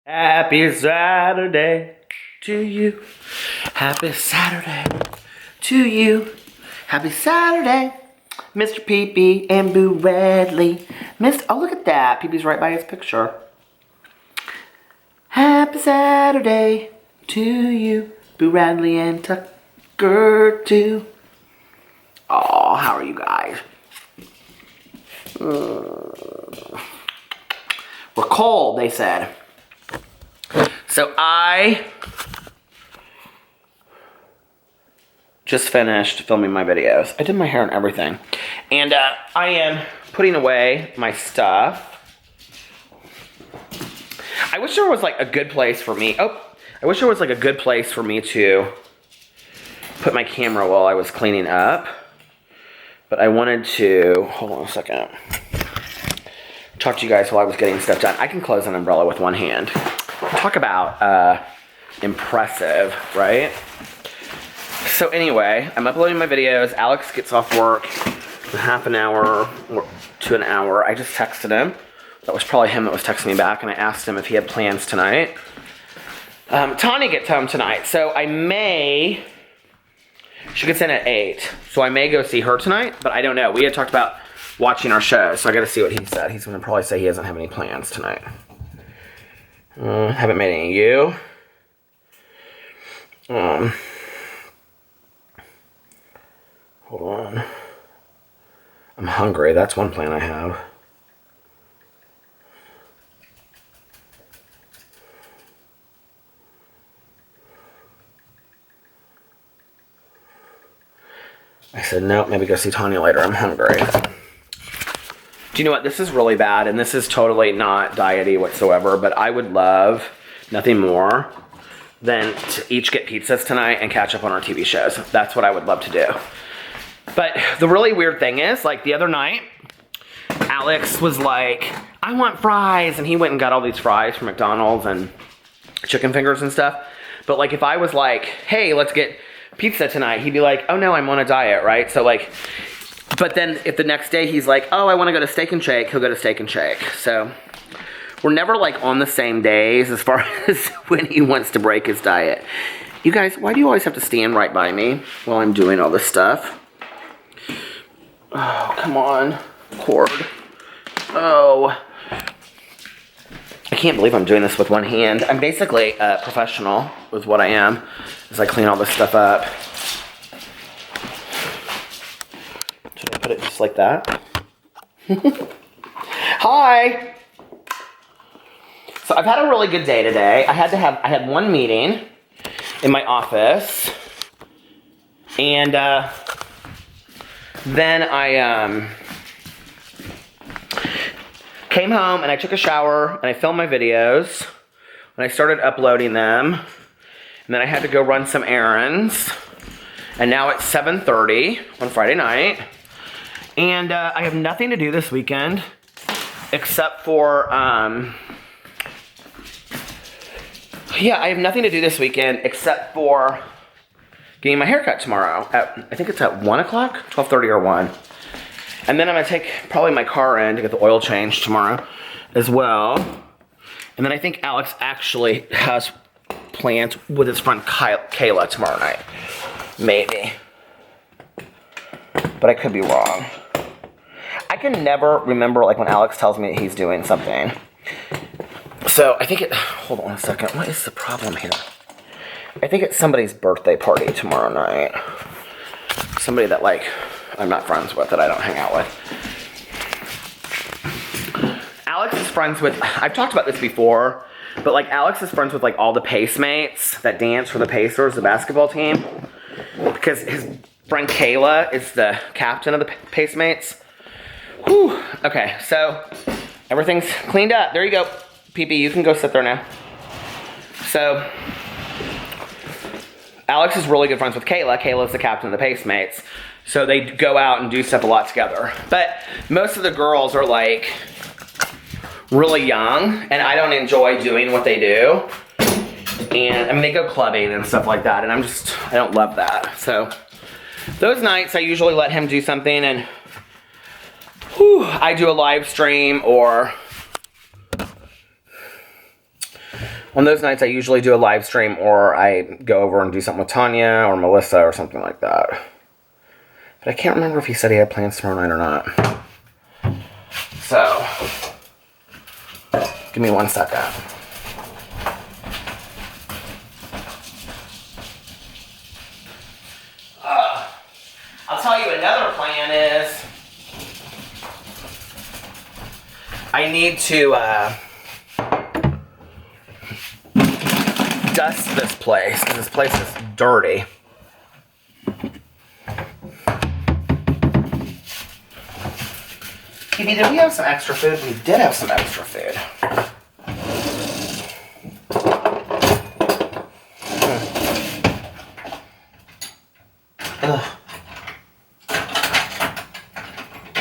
Happy Saturday to you. Happy Saturday to you. Happy Saturday, Mr. Pee-Pee and Boo Radley. Oh, look at that. Pee-Pee's right by his picture. Happy Saturday to you. Boo Radley and Tucker too. Oh, how are you guys? We're cold, they said. So I just finished filming my videos. I did my hair and everything. And I am putting away my stuff. I wish there was like a good place for me. I wish there was like a good place for me to put my camera while I was cleaning up. But I wanted to, hold on a second, talk to you guys while I was getting stuff done. I can close an umbrella with one hand. Talk about impressive, right? So anyway, I'm uploading my videos. Alex gets off work in half an hour to an hour. I just texted him. That was probably him that was texting me back, and I asked him if he had plans tonight. Tanya gets home tonight, so she gets in at 8, so I may go see her tonight, but I don't know. We had talked about watching our show, so I gotta see what he said. He's gonna probably say he doesn't have any plans tonight. Haven't made any of you. Hold on. I'm hungry. That's one plan I have. I said, no, maybe go see Tanya later. I'm hungry. Do you know what? This is really bad, and this is totally not diety whatsoever, but I would love nothing more than to each get pizzas tonight and catch up on our TV shows. That's what I would love to do. But the really weird thing is, like the other night, Alex was like, I want fries, and he went and got all these fries from McDonald's and chicken fingers and stuff. But like if I was like, hey, let's get pizza tonight, he'd be like, oh no, I'm on a diet, right? So like, but then if the next day he's like, oh, I want to go to Steak and Shake, he'll go to Steak and Shake. So we're never like on the same days as far as when he wants to break his diet. You guys, why do you always have to stand right by me while I'm doing all this stuff? Oh, come on, cord. Oh, I can't believe I'm doing this with one hand. I'm basically a professional with what I am as I clean all this stuff up. Should I put it just like that? Hi! So I've had a really good day today. I had one meeting in my office, and then I came home and I took a shower and I filmed my videos and I started uploading them, and then I had to go run some errands, and now it's 7:30 on Friday night, and I have nothing to do this weekend except for I have nothing to do this weekend except for getting my hair cut tomorrow I think it's at 1 o'clock, 12:30 or 1. And then I'm going to take probably my car in to get the oil changed tomorrow as well. And then I think Alex actually has plans with his friend Kayla tomorrow night. Maybe. But I could be wrong. I can never remember like when Alex tells me he's doing something. So I think hold on a second. What is the problem here? I think it's somebody's birthday party tomorrow night. Somebody that like I'm not friends with, that I don't hang out with. Alex is friends with, I've talked about this before, but like Alex is friends with like all the Pacemates that dance for the Pacers, the basketball team, because his friend Kayla is the captain of the Pacemates. Whew. Okay, so everything's cleaned up. There you go, Pee-Pee, you can go sit there now. So Alex is really good friends with Kayla. Kayla's the captain of the Pacemates. So they go out and do stuff a lot together. But most of the girls are like really young, and I don't enjoy doing what they do. And I mean, they go clubbing and stuff like that, and I don't love that. So those nights I usually let him do something, and I do a live stream or On those nights, I usually do a live stream or I go over and do something with Tanya or Melissa or something like that. But I can't remember if he said he had plans tomorrow night or not. So, give me 1 second. I'll tell you another plan is I need to dust this place. This place is dirty. Phoebe, did we have some extra food? We did have some extra food. Ugh.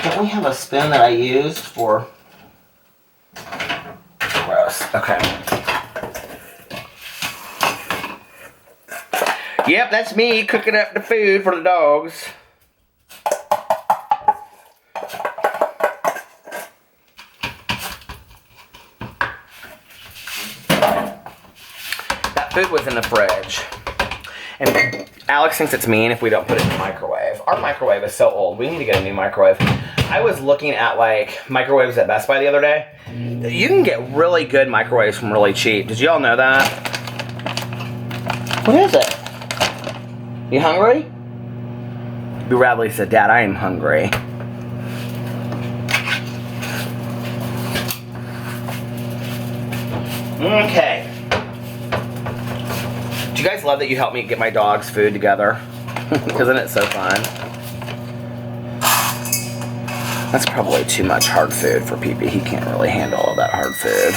Don't we have a spoon that I used for... Gross. Okay. Yep, that's me cooking up the food for the dogs. That food was in the fridge. And Alex thinks it's mean if we don't put it in the microwave. Our microwave is so old. We need to get a new microwave. I was looking at like microwaves at Best Buy the other day. You can get really good microwaves from really cheap. Did you all know that? What is it? You hungry? B. Radley said, Dad, I am hungry. Okay. Do you guys love that you helped me get my dog's food together? Isn't it so fun? That's probably too much hard food for Pee-Pee. He can't really handle all that hard food.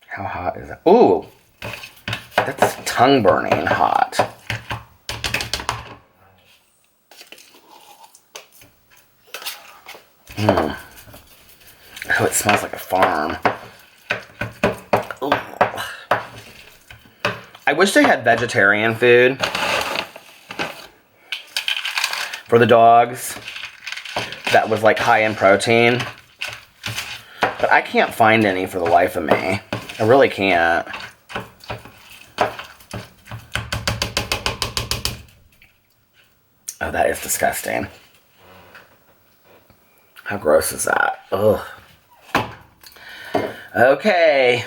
How hot is that? Ooh! That's tongue burning hot. Mmm. Oh, it smells like a farm. Ooh. I wish they had vegetarian food for the dogs that was like high in protein. But I can't find any for the life of me. I really can't. Oh, that is disgusting. How gross is that? Ugh. Okay.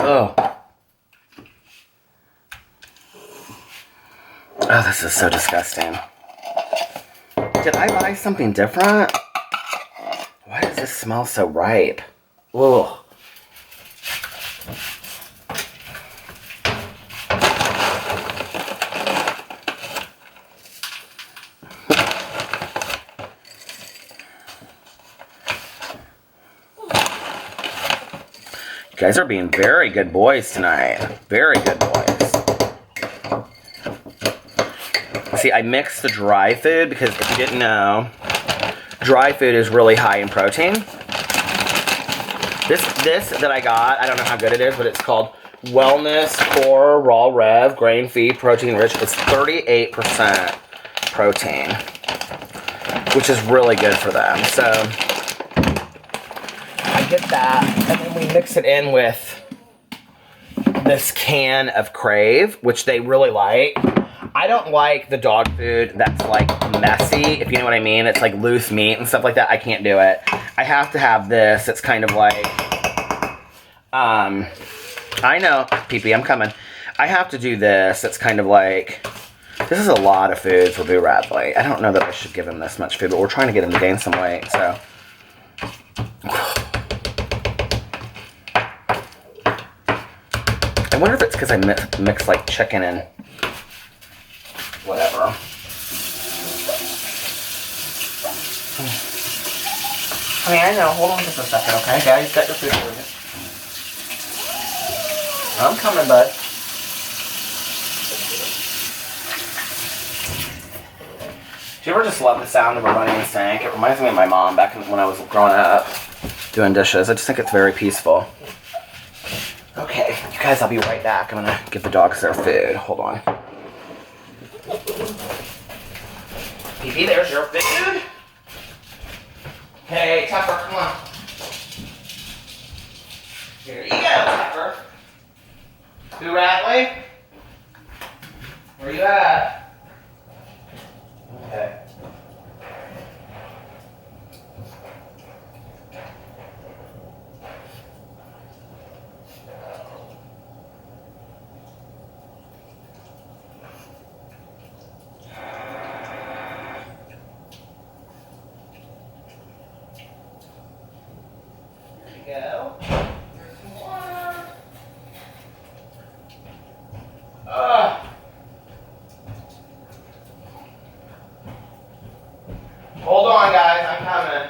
Oh. Oh, this is so disgusting. Did I buy something different? Why does this smell so ripe? Ugh. You guys are being very good boys tonight. Very good boys. See, I mixed the dry food because if you didn't know, dry food is really high in protein. This that I got, I don't know how good it is, but it's called Wellness Core Raw Rev Grain Feed Protein Rich. It's 38% protein, which is really good for them. So I get that, and then we mix it in with this can of Crave, which they really like. I don't like the dog food that's like messy, if you know what I mean. It's like loose meat and stuff like that. I can't do it. I have to have this. It's kind of like, I know, Pee-Pee, I'm coming. I have to do this. It's kind of like, this is a lot of food for Boo Radley. I don't know that I should give him this much food, but we're trying to get him to gain some weight, so. I wonder if it's because I mix like chicken and whatever. I mean, I know. Hold on just a second, okay? Daddy's got your food for you. I'm coming, bud. Do you ever just love the sound of a running sink? It reminds me of my mom back when I was growing up doing dishes. I just think it's very peaceful. Okay, you guys, I'll be right back. I'm gonna give the dogs their food. Hold on. Pee-pee, there's your food. Hey, Tucker, come on. Here you go, Tucker. Who, Radley? Where you at? Okay. There you go. Here's some water. Hold on, guys. I'm coming.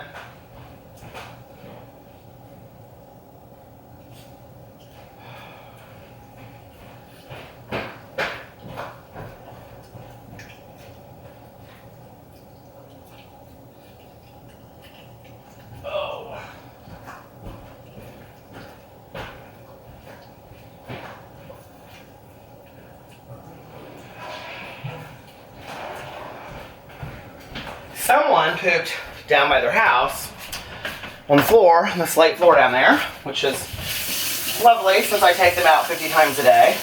Oh. Someone pooped down by their house on the floor, on the slate floor down there, which is lovely since I take them out 50 times a day.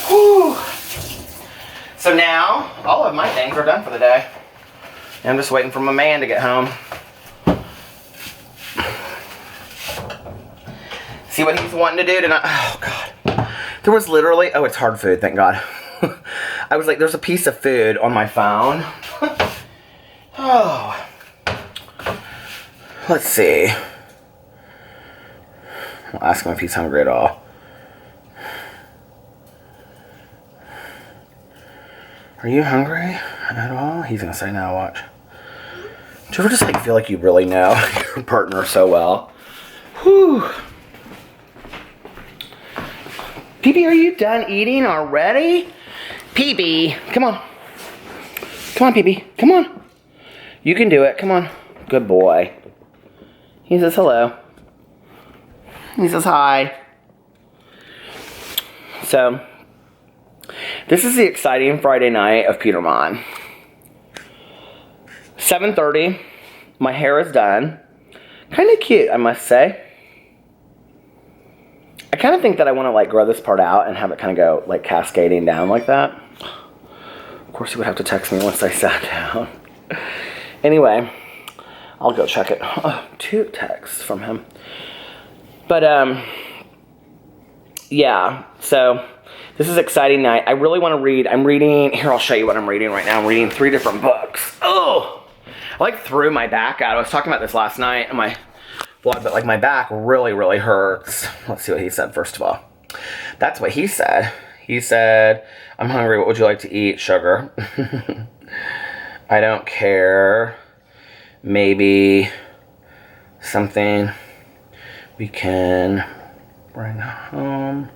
Whew. So now, all of my things are done for the day. And I'm just waiting for my man to get home. See what he's wanting to do tonight. Oh, God. There was literally, oh, it's hard food, thank God. I was like, there's a piece of food on my phone. Oh. Let's see. I'll ask him if he's hungry at all. Are you hungry at all? He's gonna say no, watch. Do you ever just like feel like you really know your partner so well? Whew. Pee-pee, are you done eating already? Pee-pee, come on. Come on, Pee-pee, come on. You can do it, come on. Good boy. He says hello. He says hi. So, this is the exciting Friday night of Peter Monn. 7:30, my hair is done. Kind of cute, I must say. I kind of think that I want to like grow this part out and have it kind of go like cascading down like that. Of course, he would have to text me once I sat down. Anyway, I'll go check it. Oh, 2 texts from him. But, yeah, so this is an exciting night. I really want to read. I'm reading, here, I'll show you what I'm reading right now. I'm reading 3 different books. Oh, I like threw my back out. I was talking about this last night in my vlog, but like my back really, really hurts. Let's see what he said first of all. That's what he said. He said, I'm hungry. What would you like to eat? Sugar. I don't care. Maybe something we can bring home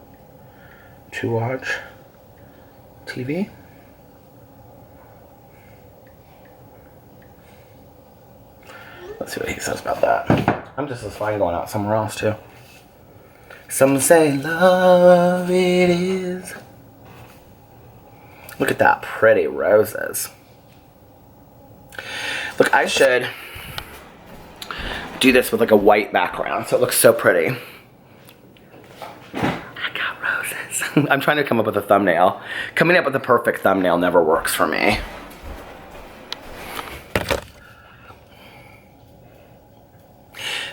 to watch TV. Let's see what he says about that. I'm just as fine going out somewhere else too. Some say love it is. Look at that pretty roses. Look, I should do this with like a white background so it looks so pretty. I got roses. I'm trying to come up with a thumbnail. Coming up with the perfect thumbnail never works for me.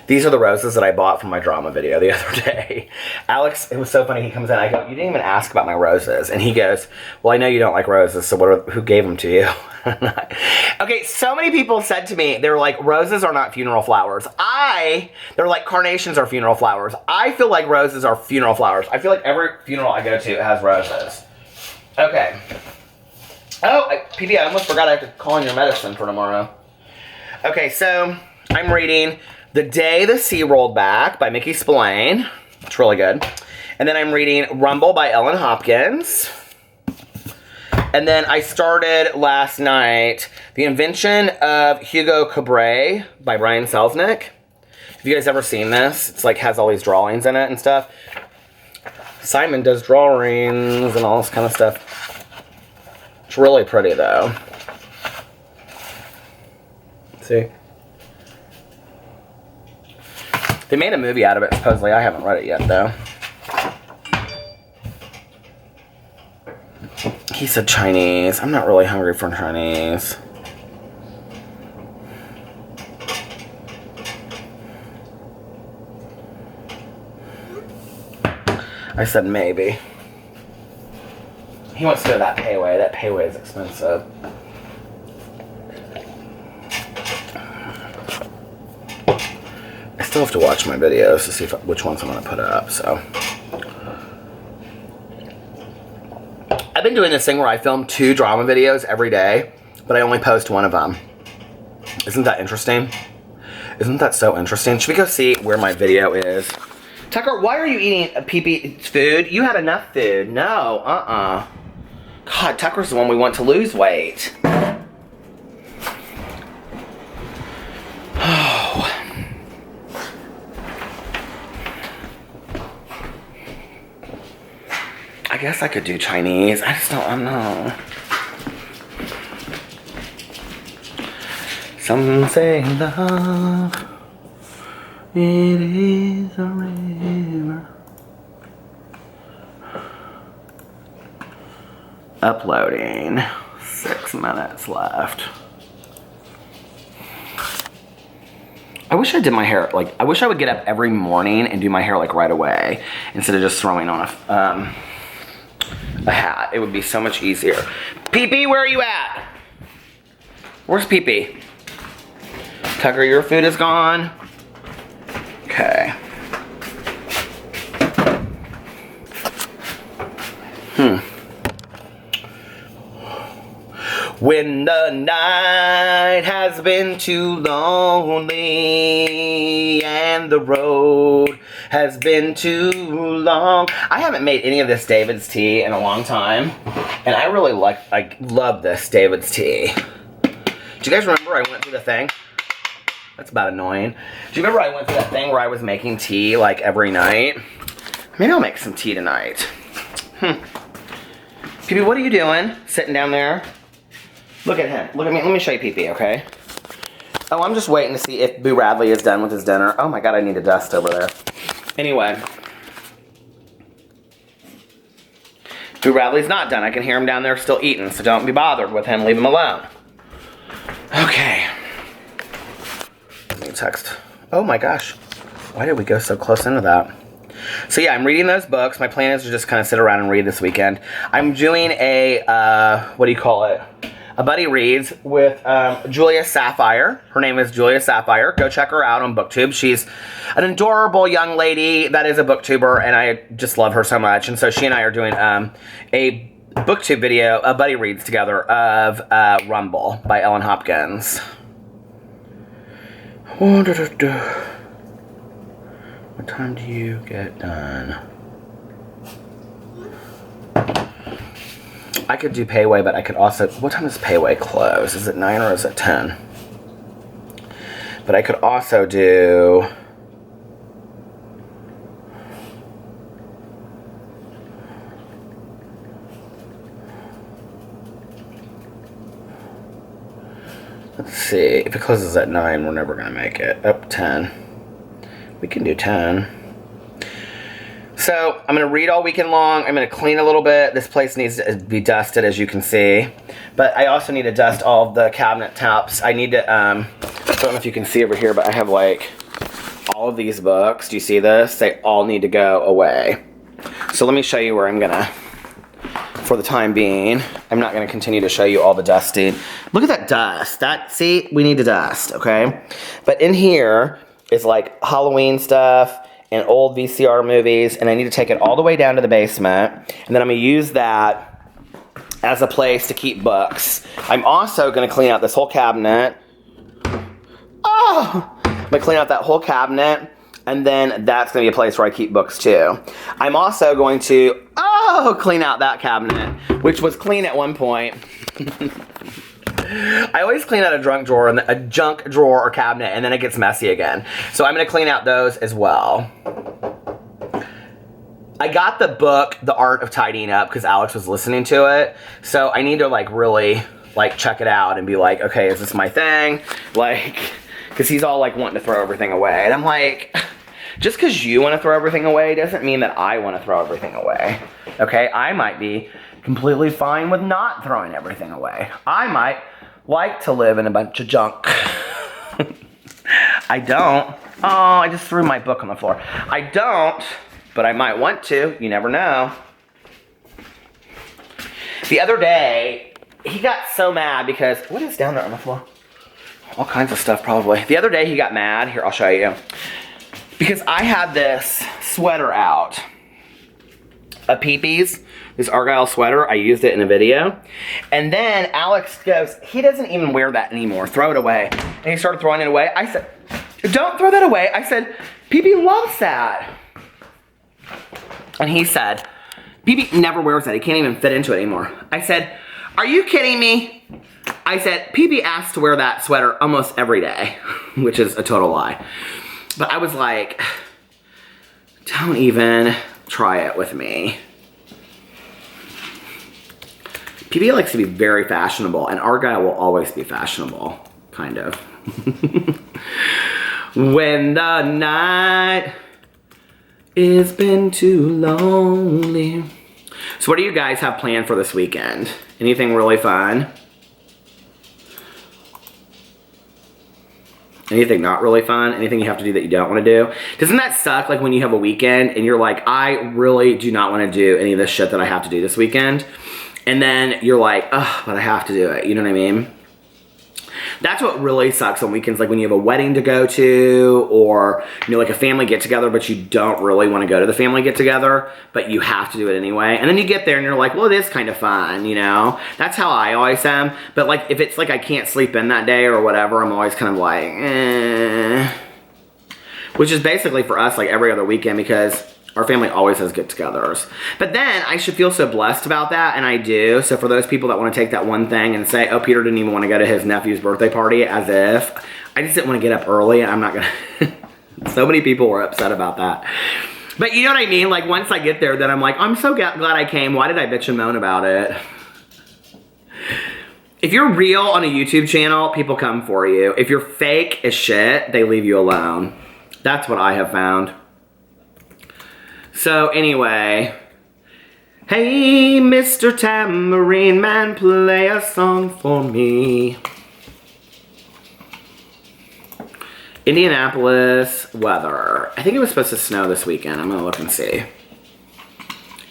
These are the roses that I bought from my drama video the other day. Alex, it was so funny. He comes in, I go, you didn't even ask about my roses. And he goes, well, I know you don't like roses, so who gave them to you? Okay, so many people said to me, they were like, roses are not funeral flowers. They're like carnations are funeral flowers. I feel like roses are funeral flowers. I feel like every funeral I go to has roses. Okay. Oh, PD, I almost forgot I have to call in your medicine for tomorrow. Okay, so I'm reading The Day the Sea Rolled Back by Mickey Spillane. It's really good. And then I'm reading Rumble by Ellen Hopkins. And then I started last night The Invention of Hugo Cabret by Brian Selznick. Have you guys ever seen this? It's like has all these drawings in it and stuff. Simon does drawings and all this kind of stuff. It's really pretty though. See? They made a movie out of it supposedly. I haven't read it yet though. He said Chinese. I'm not really hungry for Chinese. I said maybe. He wants to go to that Payway. That Payway is expensive. I still have to watch my videos to see which ones I'm going to put up, so. I've been doing this thing where I film 2 drama videos every day, but I only post one of them. Isn't that interesting? Isn't that so interesting? Should we go see where my video is? Tucker, why are you eating pee-pee food? You had enough food. No, God, Tucker's the one we want to lose weight. Oh. I guess I could do Chinese. I just don't know. Some say love, it is a river. Uploading. 6 minutes left. I wish I did my hair, like, I wish I would get up every morning and do my hair, like, right away instead of just throwing on a hat. It would be so much easier. Pee-pee, where are you at? Where's Pee-pee? Tucker, your food is gone. Okay. When the night has been too lonely and the road has been too long. I haven't made any of this David's tea in a long time, and I really love this David's tea. Do you guys remember I went through the thing? That's about annoying. Do you remember I went through that thing where I was making tea like every night? Maybe I'll make some tea tonight. Pee-pee, what are you doing? Sitting down there? Look at him. Look at me. Let me show you Pee-pee, okay? Oh, I'm just waiting to see if Boo Radley is done with his dinner. Oh my God, I need to dust over there. Anyway. Boo Radley's not done. I can hear him down there still eating, so don't be bothered with him. Leave him alone. Okay. Let me text. Oh my gosh. Why did we go so close into that? So yeah, I'm reading those books. My plan is to just kind of sit around and read this weekend. I'm doing a, what do you call it? A buddy reads with Julia Sapphire. Her name is Julia Sapphire. Go check her out on BookTube. She's an adorable young lady that is a booktuber, and I just love her so much. And so she and I are doing a BookTube video, a buddy reads together of Rumble by Ellen Hopkins. What time do you get done? I could do Payway, but I could also... What time does Payway close? Is it 9 or is it 10? But I could also do... Let's see. If it closes at 9, we're never going to make it. Up 10. We can do 10. So, I'm going to read all weekend long. I'm going to clean a little bit. This place needs to be dusted, as you can see. But I also need to dust all of the cabinet tops. I need to, I don't know if you can see over here, but I have, like, all of these books. Do you see this? They all need to go away. So, let me show you where I'm going to, for the time being. I'm not going to continue to show you all the dusting. Look at that dust. See, we need to dust, okay? But in here is, like, Halloween stuff and old VCR movies, and I need to take it all the way down to the basement, and then I'm going to use that as a place to keep books. I'm also going to clean out this whole cabinet. Oh! I'm going to clean out that whole cabinet, and then that's going to be a place where I keep books too. I'm also going to... Oh! oh, clean out that cabinet, which was clean at one point. I always clean out a junk drawer or cabinet, and then it gets messy again. So I'm gonna clean out those as well. I got the book, The Art of Tidying Up, because Alex was listening to it. So I need to like really like check it out and be like, okay, is this my thing? Like, because he's all like wanting to throw everything away. And I'm like, just because you want to throw everything away doesn't mean that I want to throw everything away. Okay, I might be completely fine with not throwing everything away. I might like to live in a bunch of junk. I don't. Oh, I just threw my book on the floor. I don't, but I might want to. You never know. The other day, he got so mad because, what is down there on the floor? All kinds of stuff probably. The other day he got mad. Here, I'll show you. Because I had this sweater out. A Peepee's. This Argyle sweater, I used it in a video. And then Alex goes, he doesn't even wear that anymore. Throw it away. And he started throwing it away. I said, don't throw that away. I said, Peepee loves that. And he said, Peepee never wears that. He can't even fit into it anymore. I said, are you kidding me? I said, Peepee asks to wear that sweater almost every day, which is a total lie. But I was like, don't even try it with me. Peepee likes to be very fashionable, and Argyle will always be fashionable, kind of. When the night has been too lonely. So what do you guys have planned for this weekend? Anything really fun? Anything not really fun? Anything you have to do that you don't want to do? Doesn't that suck, like when you have a weekend and you're like, I really do not want to do any of this shit that I have to do this weekend? And then you're like, oh, but I have to do it. You know what I mean? That's what really sucks on weekends, like when you have a wedding to go to, or, you know, like a family get-together, but you don't really want to go to the family get-together, but you have to do it anyway. And then you get there and you're like, well, it is kind of fun, you know? That's how I always am. But, like, if it's like I can't sleep in that day or whatever, I'm always kind of like, eh. Which is basically for us, like, every other weekend, because our family always has get-togethers. But then I should feel so blessed about that, and I do. So for those people that want to take that one thing and say, oh, Peter didn't even want to go to his nephew's birthday party, as if. I just didn't want to get up early, and I'm not going to. So many people were upset about that. But you know what I mean? Like, once I get there, then I'm like, I'm so glad I came. Why did I bitch and moan about it? If you're real on a YouTube channel, people come for you. If you're fake as shit, they leave you alone. That's what I have found. So anyway, hey, Mr. Tambourine Man, play a song for me. Indianapolis weather. I think it was supposed to snow this weekend. I'm gonna look and see.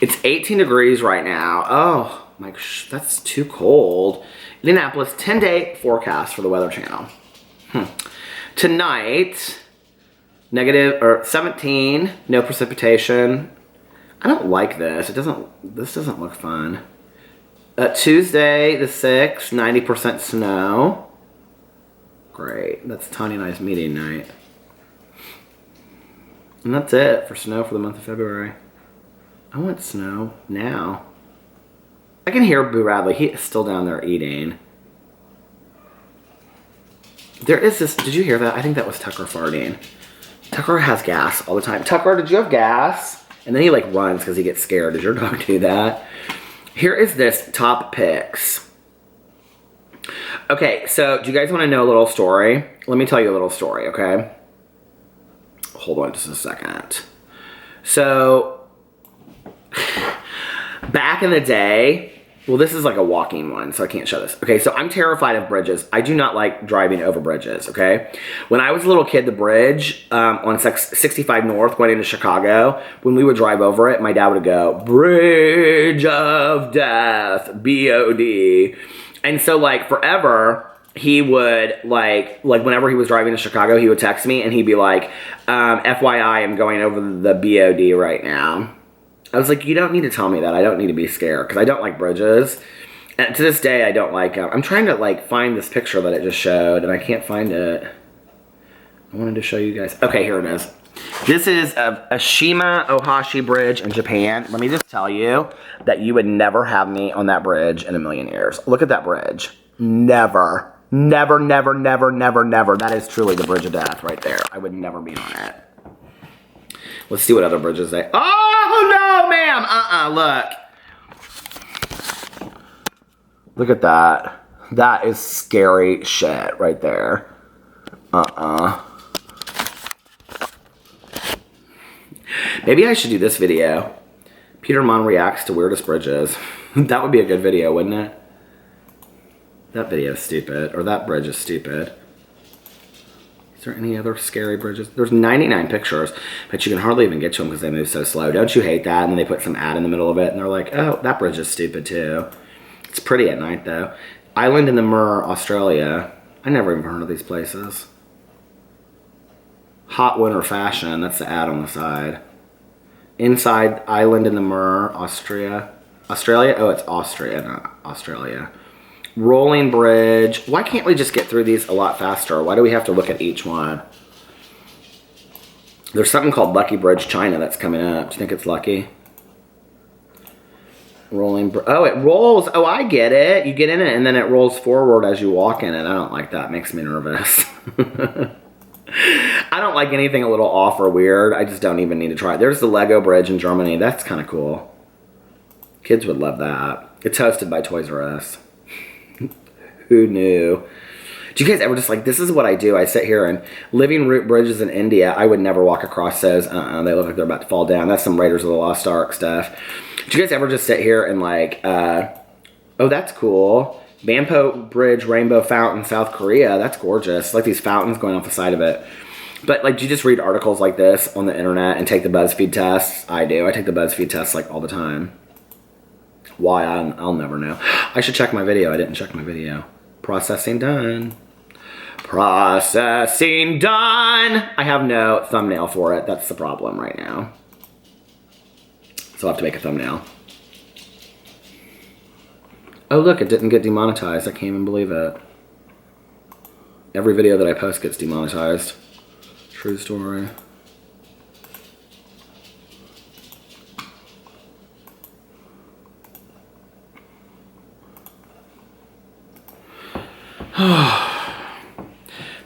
It's 18 degrees right now. Oh, my, that's too cold. Indianapolis 10-day forecast for the Weather Channel. Tonight, negative or 17, no precipitation. I don't like this. This doesn't look fun. Tuesday the 6th, 90% snow. Great. That's Tanya and I's meeting night. And that's it for snow for the month of February. I want snow now. I can hear Boo Radley. He is still down there eating. There is this, did you hear that? I think that was Tucker farting. Tucker has gas all the time. Tucker, did you have gas? And then he like runs because he gets scared. Did your dog do that? Here is this top picks. Okay, so do you guys want to know a little story? Let me tell you a little story, okay? Hold on just a second. So, back in the day, well, this is like a walking one, so I can't show this. Okay, so I'm terrified of bridges. I do not like driving over bridges, okay? When I was a little kid, the bridge on 65 North going into Chicago, when we would drive over it, my dad would go, Bridge of Death, B-O-D. And so, like, forever, he would, like whenever he was driving to Chicago, he would text me, and he'd be like, FYI, I'm going over the B-O-D right now. I was like, you don't need to tell me that. I don't need to be scared, because I don't like bridges. And to this day, I don't like them. I'm trying to, like, find this picture that it just showed, and I can't find it. I wanted to show you guys. Okay, here it is. This is a Shima Ohashi bridge in Japan. Let me just tell you that you would never have me on that bridge in a million years. Look at that bridge. Never. Never, never, never, never, never. That is truly the bridge of death right there. I would never be on it. Let's see what other bridges they... Oh, no, ma'am. Look. Look at that. That is scary shit right there. Maybe I should do this video. Peter Monn reacts to weirdest bridges. That would be a good video, wouldn't it? That video is stupid. Or that bridge is stupid. Is there any other scary bridges? There's 99 pictures, but you can hardly even get to them because they move so slow. Don't you hate that? And then they put some ad in the middle of it, and they're like, oh, that bridge is stupid too. It's pretty at night, though. Island in the Mur, Australia. I never even heard of these places. Hot winter fashion. That's the ad on the side. Inside Island in the Mur, Austria. Australia? Oh, it's Austria, not Australia. Rolling bridge. Why can't we just get through these a lot faster? Why do we have to look at each one? There's something called Lucky Bridge China that's coming up. Do you think it's lucky? Rolling bridge. Oh, it rolls. Oh, I get it. You get in it and then it rolls forward as you walk in it. I don't like that. It makes me nervous. I don't like anything a little off or weird. I just don't even need to try it. There's the Lego bridge in Germany. That's kind of cool. Kids would love that. It's hosted by Toys R Us. Who knew? Do you guys ever just like, this is what I do. I sit here and living root bridges in India. I would never walk across those. They look like they're about to fall down. That's some Raiders of the Lost Ark stuff. Do you guys ever just sit here and like, oh, that's cool. Banpo Bridge Rainbow Fountain, South Korea. That's gorgeous. Like these fountains going off the side of it. But like, do you just read articles like this on the internet and take the BuzzFeed tests? I do. I take the BuzzFeed tests like all the time. Why? I'll never know. I should check my video. I didn't check my video. Processing done. Processing done. I have no thumbnail for it. That's the problem right now. So I'll have to make a thumbnail. Oh, look, it didn't get demonetized. I can't even believe it. Every video that I post gets demonetized. True story.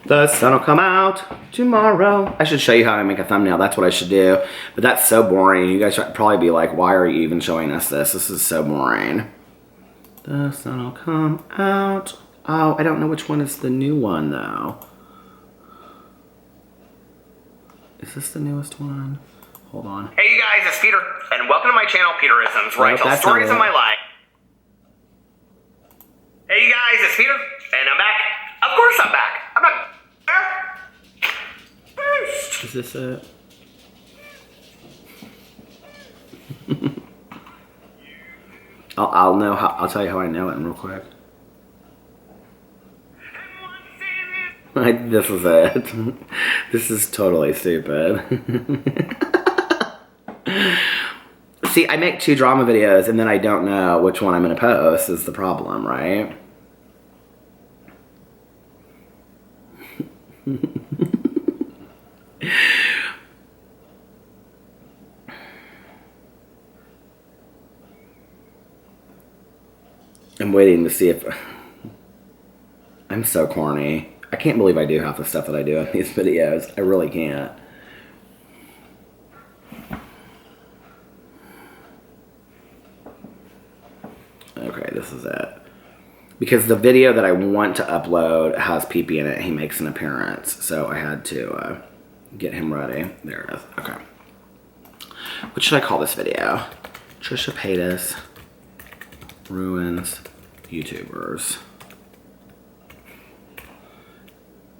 The sun will come out tomorrow. I should show you how I make a thumbnail. That's what I should do. But that's so boring. You guys should probably be like, why are you even showing us this? This is so boring. The sun will come out. Oh, I don't know which one is the new one, though. Is this the newest one? Hold on. Hey, you guys, it's Peter. And welcome to my channel, Peterisms, where I tell stories of my life. Hey, you guys, it's Peter. And I'm back. Of course I'm back. I'm not... Is this it? I'll know how. I'll tell you how I know it in real quick. This is it. This is totally stupid. See, I make 2 drama videos and then I don't know which one I'm going to post is the problem, right? I'm waiting to see if... I'm so corny. I can't believe I do half the stuff that I do in these videos. I really can't. Okay, this is it. Because the video that I want to upload has Pee-Pee in it. He makes an appearance. So I had to get him ready. There it is. Okay. What should I call this video? Trisha Paytas ruins YouTubers.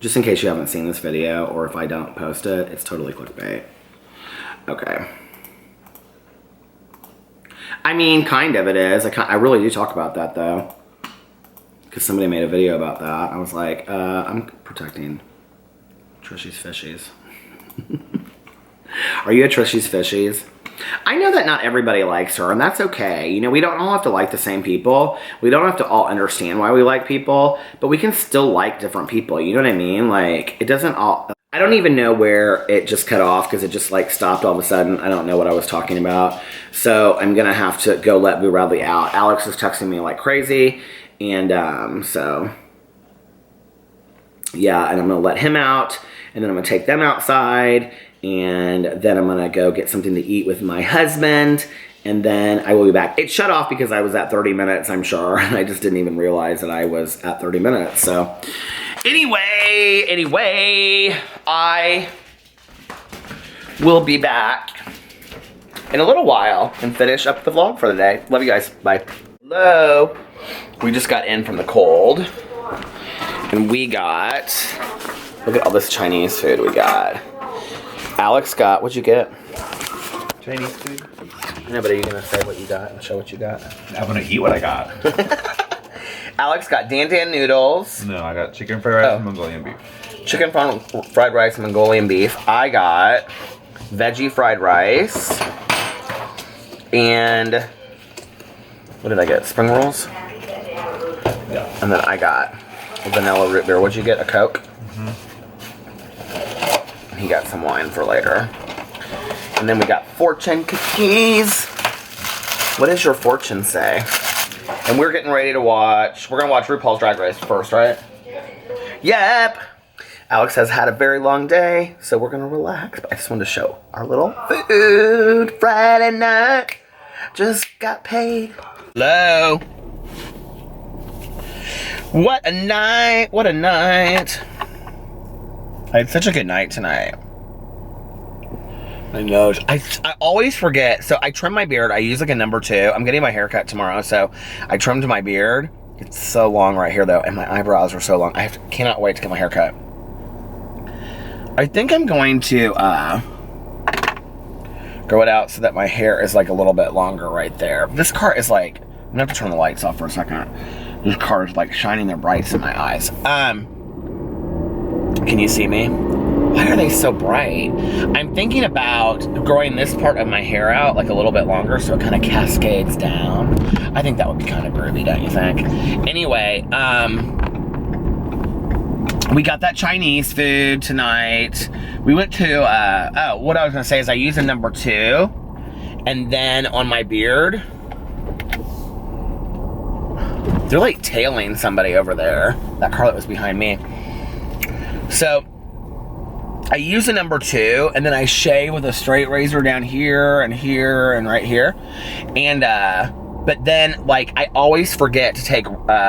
Just in case you haven't seen this video, or if I don't post it, it's totally clickbait. Okay. I mean, kind of it is. I really do talk about that, though. Because somebody made a video about that. I was like, I'm protecting Trishy's Fishies. Are you a Trishy's Fishies? I know that not everybody likes her, and that's okay. You know, we don't all have to like the same people. We don't have to all understand why we like people, but we can still like different people. You know what I mean? Like, it doesn't all... I don't even know where it just cut off because it just like stopped all of a sudden. I don't know what I was talking about. So I'm going to have to go let Boo Radley out. Alex is texting me like crazy. And so, yeah, and I'm going to let him out. And then I'm going to take them outside. And then I'm going to go get something to eat with my husband. And then I will be back. It shut off because I was at 30 minutes, I'm sure. And I just didn't even realize that I was at 30 minutes. So anyway, I will be back in a little while and finish up the vlog for the day. Love you guys. Bye. Hello. We just got in from the cold. And we got, look at all this Chinese food we got. Alex got, what'd you get? Chinese food. No, but are you gonna say what you got and show what you got? I'm gonna eat what I got. Alex got Dan Dan noodles. No, I got chicken fried rice and Mongolian beef. Chicken fried rice and Mongolian beef. I got veggie fried rice. And what did I get? Spring rolls? Yeah. And then I got vanilla root beer. What'd you get? A Coke? Mm-hmm. He got some wine for later. And then we got fortune cookies. What does your fortune say? And we're getting ready to watch, we're gonna watch RuPaul's Drag Race first, right? Yep. Alex has had a very long day, so we're gonna relax. But I just wanted to show our little food. Friday night, just got paid. Hello. What a night, what a night. I had such a good night tonight. My nose. I always forget. So I trim my beard. I use like a number 2. I'm getting my hair cut tomorrow, so I trimmed my beard. It's so long right here though, and my eyebrows are so long. I cannot wait to get my hair cut. I think I'm going to grow it out so that my hair is like a little bit longer right there. This car is like, I'm gonna have to turn the lights off for a second. This car is like shining their brights in my eyes. Can you see me? Why are they so bright? I'm thinking about growing this part of my hair out like a little bit longer so it kind of cascades down. I think that would be kind of groovy, don't you think? Anyway, we got that Chinese food tonight. We went to, oh, what I was gonna say is I use a number 2, and then on my beard, they're like tailing somebody over there. That car that was behind me. So, I use a number 2, and then I shave with a straight razor down here and right here. And, but then, like, I always forget to take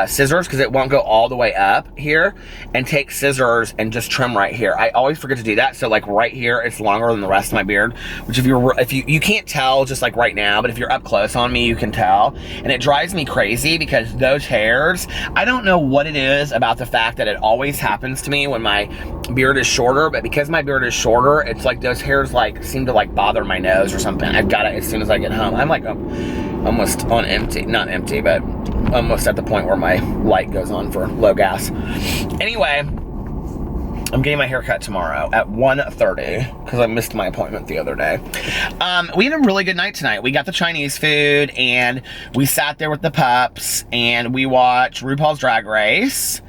scissors because it won't go all the way up here, and take scissors and just trim right here. I always forget to do that. So, like, right here, it's longer than the rest of my beard, which if you can't tell just like right now, but if you're up close on me, you can tell. And it drives me crazy because those hairs, I don't know what it is about the fact that it always happens to me when my beard is shorter, but because my beard is shorter, it's like those hairs like seem to like bother my nose or something. I've got it as soon as I get home. I'm like almost on empty, not empty, but almost at the point where my light goes on for low gas. Anyway, I'm getting my hair cut tomorrow at 1:30 because I missed my appointment the other day. We had a really good night tonight. We got the Chinese food and we sat there with the pups and we watched RuPaul's Drag Race.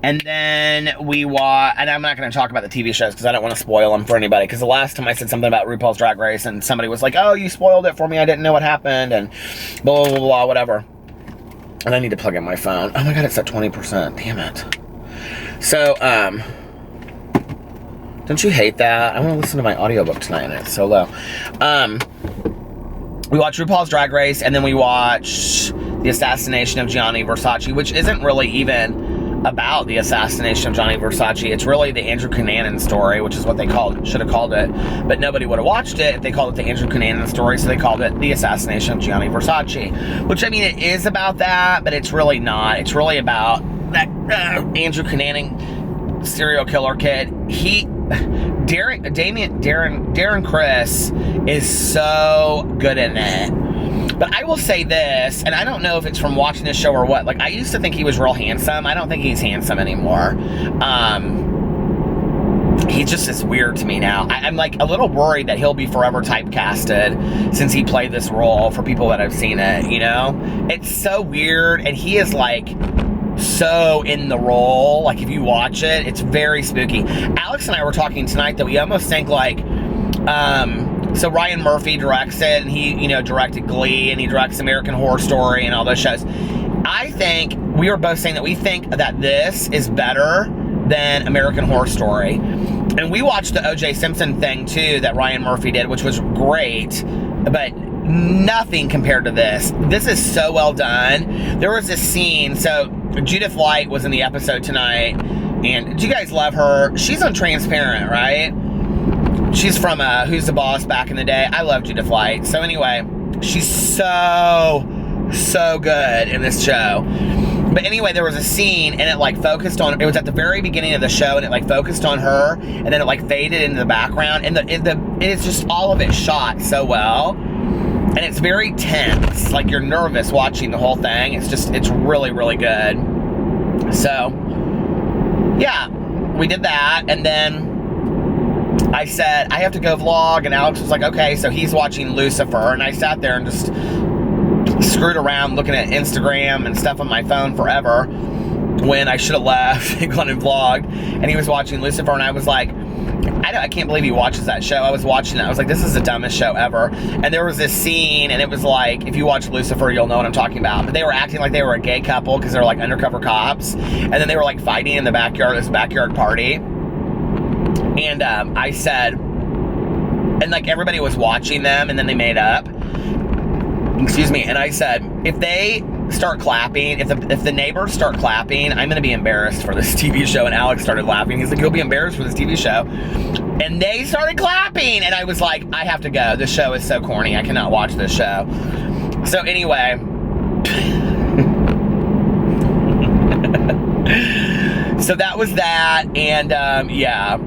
And then we watch, and I'm not going to talk about the TV shows because I don't want to spoil them for anybody. Because the last time I said something about RuPaul's Drag Race and somebody was like, oh, you spoiled it for me. I didn't know what happened and blah, blah, blah, blah, whatever. And I need to plug in my phone. Oh my God, it's at 20%. Damn it. So, don't you hate that? I want to listen to my audiobook tonight and it's so low. We watched RuPaul's Drag Race and then we watched the assassination of Gianni Versace, which isn't really even about the assassination of Gianni Versace. It's really the Andrew Cunanan story, which is what they should have called it, but nobody would have watched it if they called it the Andrew Cunanan story, so they called it the assassination of Gianni Versace, which, I mean, it is about that, but it's really not. It's really about that Andrew Cunanan serial killer kid. Darren Criss is so good in it. But I will say this, and I don't know if it's from watching this show or what, like, I used to think he was real handsome. I don't think he's handsome anymore. He just is weird to me now. I'm like a little worried that he'll be forever typecasted since he played this role for people that have seen it, you know? It's so weird, and he is like so in the role. Like, if you watch it, it's very spooky. Alex and I were talking tonight that we almost think like, so Ryan Murphy directs it, and he, you know, directed Glee, and he directs American Horror Story and all those shows. I think we were both saying that we think that this is better than American Horror Story. And we watched the O.J. Simpson thing too that Ryan Murphy did, which was great, but nothing compared to this. This is so well done. There was this scene, so Judith Light was in the episode tonight, and do you guys love her? She's on Transparent, right? She's from Who's the Boss back in the day. I love Judith Light. So anyway, she's so good in this show. But anyway, there was a scene, and it like focused on, it was at the very beginning of the show, and it like focused on her, and then it like faded into the background, and it's just all of it shot so well, and it's very tense. Like, you're nervous watching the whole thing. It's really, really good. So yeah, we did that, and then I said, I have to go vlog, and Alex was like, okay, so he's watching Lucifer, and I sat there and just screwed around looking at Instagram and stuff on my phone forever when I should have left and gone and vlogged, and he was watching Lucifer, and I was like, I can't believe he watches that show. I was watching it, I was like, this is the dumbest show ever. And there was this scene, and it was like, if you watch Lucifer, you'll know what I'm talking about, but they were acting like they were a gay couple because they were like undercover cops, and then they were like fighting in the backyard, this backyard party, and I said, and like everybody was watching them, and then they made up, excuse me, and I said, if they start clapping, if the neighbors start clapping, I'm gonna be embarrassed for this TV show. And Alex started laughing. He's like, you'll be embarrassed for this TV show. And they started clapping, and I was like, I have to go. This show is so corny. I cannot watch this show. So anyway, so that was that, and yeah.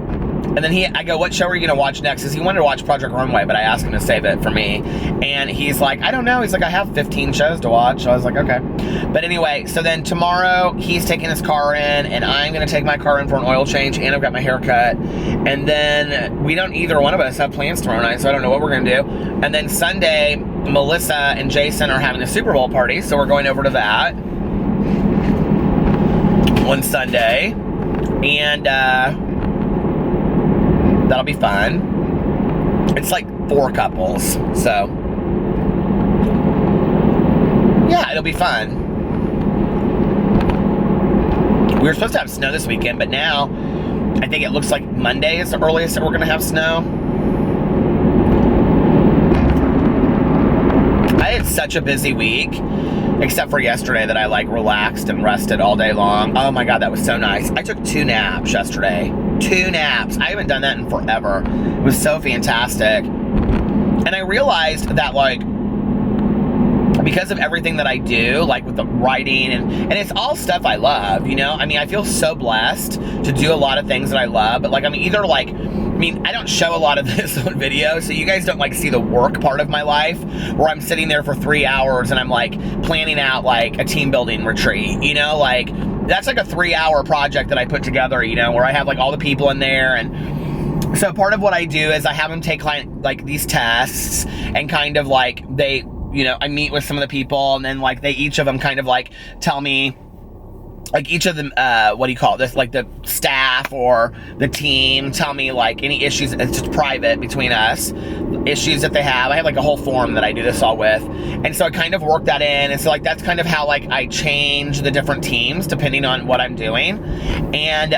And then I go, what show are you gonna watch next? Because he wanted to watch Project Runway, but I asked him to save it for me. And he's like, I don't know. He's like, I have 15 shows to watch. So I was like, okay. But anyway, so then tomorrow he's taking his car in, and I'm gonna take my car in for an oil change, and I've got my hair cut. And then we don't, either one of us have plans tomorrow night, so I don't know what we're gonna do. And then Sunday, Melissa and Jason are having a Super Bowl party, so we're going over to that one Sunday. And that'll be fun. It's like 4 couples, so yeah, it'll be fun. We were supposed to have snow this weekend, but now I think it looks like Monday is the earliest that we're gonna have snow. I had such a busy week, except for yesterday that I like relaxed and rested all day long. Oh my God, that was so nice. I took 2 naps yesterday. 2 naps. I haven't done that in forever. It was so fantastic. And I realized that, like, because of everything that I do, like with the writing, and it's all stuff I love, you know? I mean, I feel so blessed to do a lot of things that I love, but like, I'm either like, I mean, I don't show a lot of this on video, so you guys don't like see the work part of my life, where I'm sitting there for 3 hours and I'm like planning out like a team building retreat, you know? Like, that's like a 3-hour project that I put together, you know, where I have like all the people in there. And so part of what I do is I have them take like these tests, and kind of like they, you know, I meet with some of the people, and then like each of them kind of like tell me, like each of them, what do you call this? Like the staff or the team tell me like any issues, it's just private between us, issues that they have. I have like a whole form that I do this all with. And so I kind of work that in. And so like, that's kind of how like I change the different teams depending on what I'm doing. And,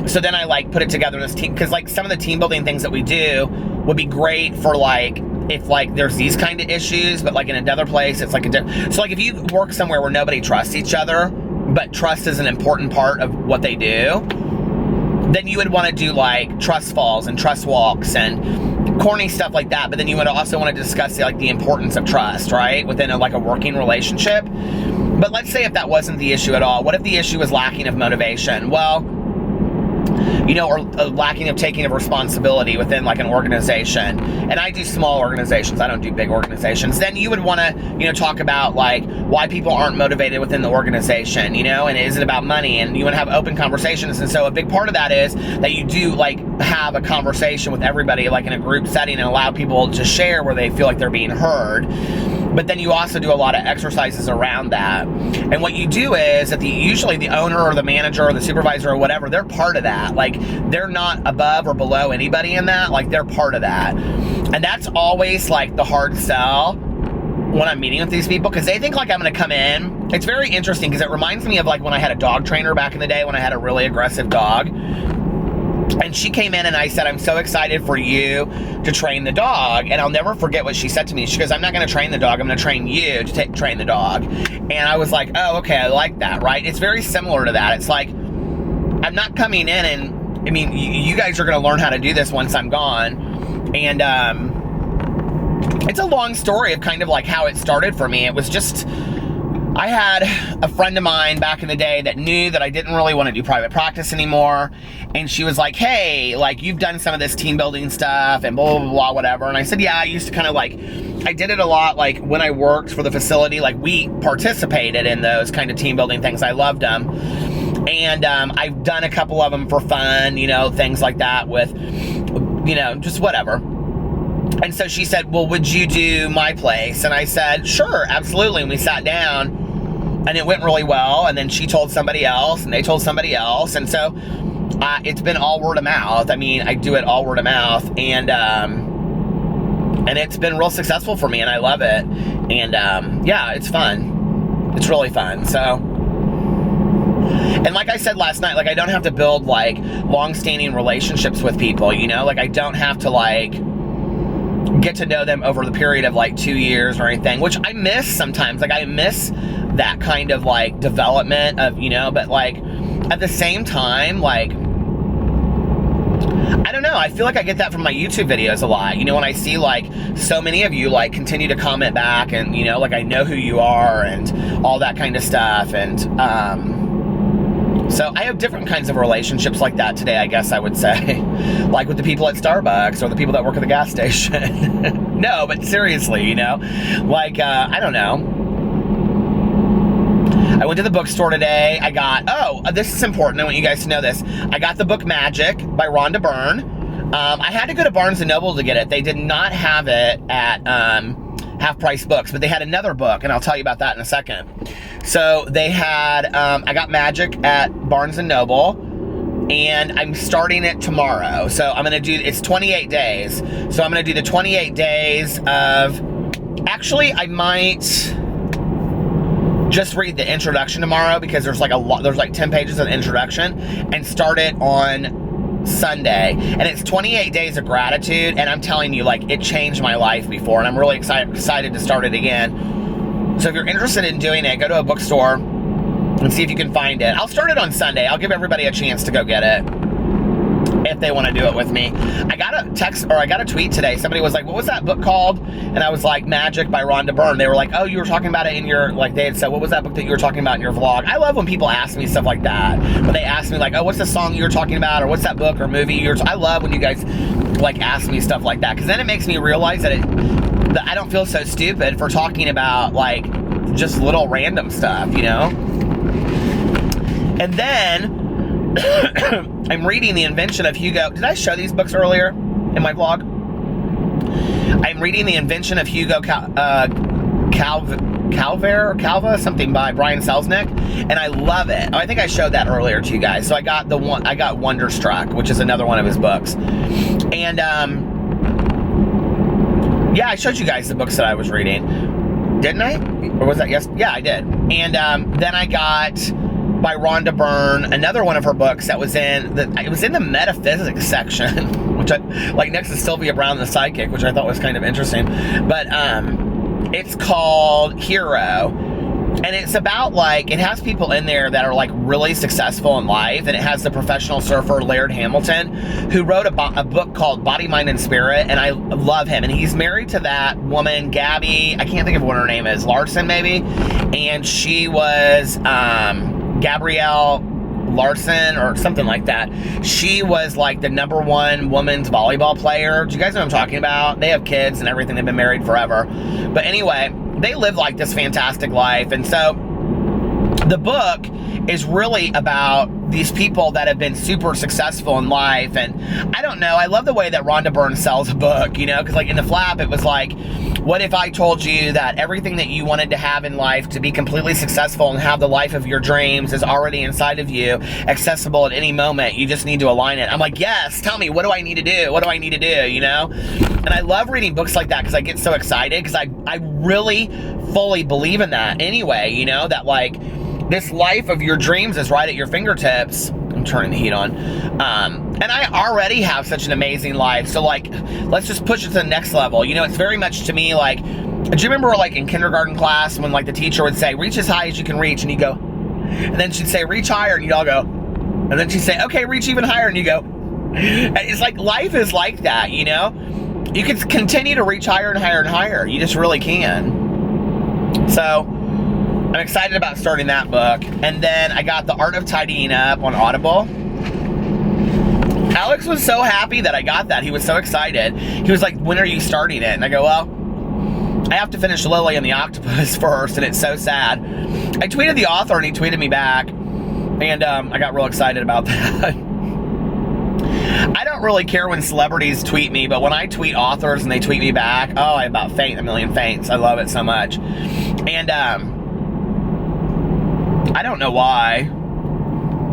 so then I like put it together in this team, because like some of the team building things that we do would be great for like, if like there's these kind of issues, but like in another place, it's like so like if you work somewhere where nobody trusts each other, but trust is an important part of what they do, then you would want to do like trust falls and trust walks and corny stuff like that. But then you would also want to discuss like the importance of trust, right, within like a working relationship. But let's say if that wasn't the issue at all, what if the issue was lacking of motivation? Well, you know, or lacking of taking of responsibility within like an organization. And I do small organizations, I don't do big organizations. Then you would want to, you know, talk about like why people aren't motivated within the organization, you know, and is it about money? And you want to have open conversations. And so a big part of that is that you do like have a conversation with everybody, like in a group setting, and allow people to share where they feel like they're being heard. but then you also do a lot of exercises around that. And what you do is that usually the owner or the manager or the supervisor or whatever, they're part of that. Like, they're not above or below anybody in that. Like, they're part of that. And that's always like the hard sell when I'm meeting with these people, because they think like I'm going to come in. It's very interesting because it reminds me of like when I had a dog trainer back in the day when I had a really aggressive dog. And she came in and I said, I'm so excited for you to train the dog. And I'll never forget what she said to me. She goes, I'm not going to train the dog. I'm going to train you to train the dog. And I was like, oh, okay, I like that, right? It's very similar to that. It's like, I'm not coming in and, I mean, you guys are going to learn how to do this once I'm gone. And it's a long story of kind of like how it started for me. It was just, I had a friend of mine back in the day that knew that I didn't really want to do private practice anymore. And she was like, hey, like, you've done some of this team building stuff and blah, blah, blah, whatever. And I said, yeah, I used to kind of like, I did it a lot. Like when I worked for the facility, like we participated in those kind of team building things. I loved them. And I've done a couple of them for fun, you know, things like that with, you know, just whatever. And so she said, well, would you do my place? And I said, sure, absolutely. And we sat down and it went really well. And then she told somebody else and they told somebody else. And so it's been all word of mouth. I mean, I do it all word of mouth, and it's been real successful for me and I love it. And yeah, it's fun. It's really fun. So, and like I said last night, like I don't have to build like long-standing relationships with people, you know, like I don't have to like get to know them over the period of like 2 years or anything, which I miss sometimes. Like I miss that kind of like development of, you know, but like at the same time, like, I don't know, I feel like I get that from my YouTube videos a lot. You know, when I see like so many of you like continue to comment back and, you know, like I know who you are and all that kind of stuff. And so I have different kinds of relationships like that today, I guess I would say. Like with the people at Starbucks or the people that work at the gas station. No, but seriously, you know, like, I don't know. I went to the bookstore today. I got, this is important. I want you guys to know this. I got the book Magic by Rhonda Byrne. I had to go to Barnes & Noble to get it. They did not have it at Half Price Books, but they had another book, and I'll tell you about that in a second. So they had, I got Magic at Barnes & Noble, and I'm starting it tomorrow. So I'm going to do, it's 28 days. So I'm going to do the 28 days of, actually, I might just read the introduction tomorrow because there's like a lot, there's like 10 pages of introduction, and start it on Sunday. And it's 28 days of gratitude, and I'm telling you, like, it changed my life before, and I'm really excited to start it again. So if you're interested in doing it, go to a bookstore and see if you can find it. I'll start it on Sunday. I'll give everybody a chance to go get it if they want to do it with me. I got a text, or I got a tweet today. Somebody was like, what was that book called? And I was like, Magic by Rhonda Byrne. They were like, oh, you were talking about it in your, like, they had said, what was that book that you were talking about in your vlog? I love when people ask me stuff like that. When they ask me like, oh, what's the song you were talking about? Or what's that book or movie I love when you guys like ask me stuff like that, because then it makes me realize that I don't feel so stupid for talking about like just little random stuff, you know? And then I'm reading The Invention of Hugo. Did I show these books earlier in my vlog? I'm reading The Invention of Hugo Calva, something by Brian Selznick, and I love it. Oh, I think I showed that earlier to you guys. So I got Wonderstruck, which is another one of his books. And yeah, I showed you guys the books that I was reading. Didn't I? Or was that yes? Yeah, I did. And then I got, by Rhonda Byrne, another one of her books that was in the metaphysics section, which I like, next to Sylvia Brown the Psychic, which I thought was kind of interesting. But it's called Hero, and it's about like, it has people in there that are like really successful in life, and it has the professional surfer Laird Hamilton, who wrote a book called Body, Mind, and Spirit, and I love him. And he's married to that woman, Gabby, I can't think of what her name is, Larson maybe, and she was Gabrielle Larson or something like that. She was like the #1 women's volleyball player. Do you guys know what I'm talking about? They have kids and everything. They've been married forever. But anyway, they live like this fantastic life. And so the book is really about these people that have been super successful in life. And I don't know, I love the way that Rhonda Byrne sells a book, you know, because like in the flap, it was like, what if I told you that everything that you wanted to have in life to be completely successful and have the life of your dreams is already inside of you, accessible at any moment. You just need to align it. I'm like, yes, tell me, what do I need to do? What do I need to do, you know? And I love reading books like that because I get so excited because I really fully believe in that anyway, you know, that like this life of your dreams is right at your fingertips. I'm turning the heat on. And I already have such an amazing life. So like, let's just push it to the next level. You know, it's very much to me like, do you remember like in kindergarten class when like the teacher would say, reach as high as you can reach, and you go, and then she'd say, reach higher, and you'd all go, and then she'd say, okay, reach even higher, and you go. And it's like, life is like that, you know? You can continue to reach higher and higher and higher. You just really can. So, I'm excited about starting that book. And then I got The Art of Tidying Up on Audible. Alex was so happy that I got that. He was so excited. He was like, when are you starting it? And I go, well, I have to finish Lily and the Octopus first, and it's so sad. I tweeted the author, and he tweeted me back. And I got real excited about that. I don't really care when celebrities tweet me, but when I tweet authors and they tweet me back, oh, I about faint a million faints. I love it so much. And I don't know why.